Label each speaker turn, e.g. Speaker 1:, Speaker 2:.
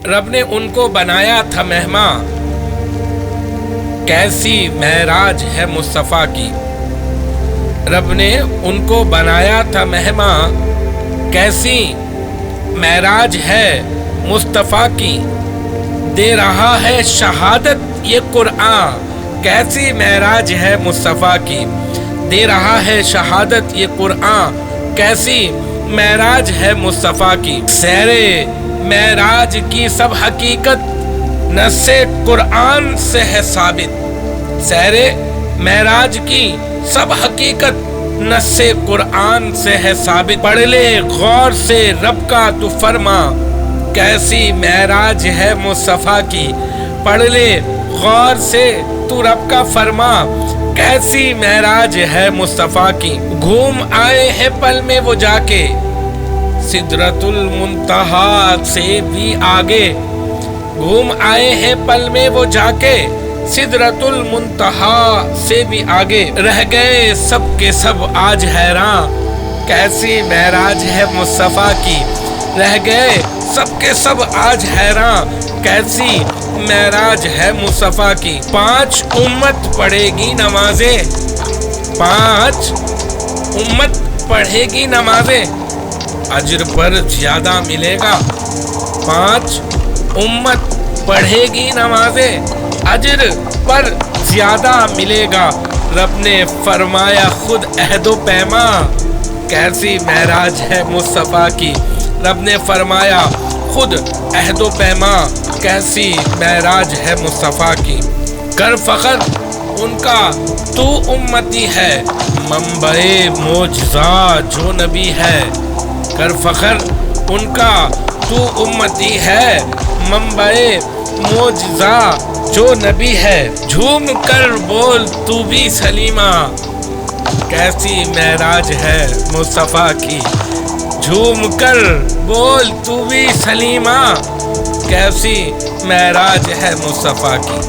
Speaker 1: رب نے ان کو بنایا تھا مہمان، کیسی معراج ہے مصطفیٰ کی۔ رب نے ان کو بنایا تھا مہمان، کیسی معراج ہے مصطفیٰ کی۔ دے رہا ہے شہادت یہ قرآن، کیسی معراج ہے مصطفیٰ کی۔ دے رہا ہے شہادت یہ قرآن، کیسی معراج ہے مصطفیٰ کی۔ سیر معراج کی سب حقیقت نص قرآن سے ہے ثابت۔ سیر معراج کی سب حقیقت نص قرآن سے ہے ثابت۔ پڑھ لے غور سے رب کا تو فرما، کیسی معراج ہے مصطفیٰ کی۔ پڑھ لے غور سے تو رب کا فرما، کیسی معراج ہے مصطفیٰ کی۔ گھوم آئے ہیں پل میں وہ جا کے، سدرۃ المنتہا سے بھی آگے۔ گھوم آئے ہیں پل میں وہ جا کے، سدرۃ المنتہا سے بھی آگے۔ رہ گئے سب کے سب آج حیران، کیسی معراج ہے مصطفیٰ کی۔ رہ گئے سب کے سب آج حیران، کیسی معراج ہے مصطفیٰ کی۔ 5 امت پڑھے گی نمازیں، 5 امت پڑھے گی نمازیں، اجر پر زیادہ ملے گا۔ 5 امت پڑھے گی نمازیں، اجر پر زیادہ ملے گا۔ رب نے فرمایا خود عہد و پیما، کیسی معراج ہے مصطفیٰ کی۔ رب نے فرمایا خود عہد و پیما، کیسی معراج ہے مصطفیٰ کی۔ کر فخر ان کا تو امتی ہے، منبع معجزات جو نبی ہے۔ کر فخر ان کا تو امتی ہے، منبع معجزات جو نبی ہے۔ جھوم کر بول تو بھی سلیمہ، کیسی معراج ہے مصطفیٰ کی۔ جھوم کر بول تو بھی سلیمہ، کیسی معراج ہے مصطفیٰ کی۔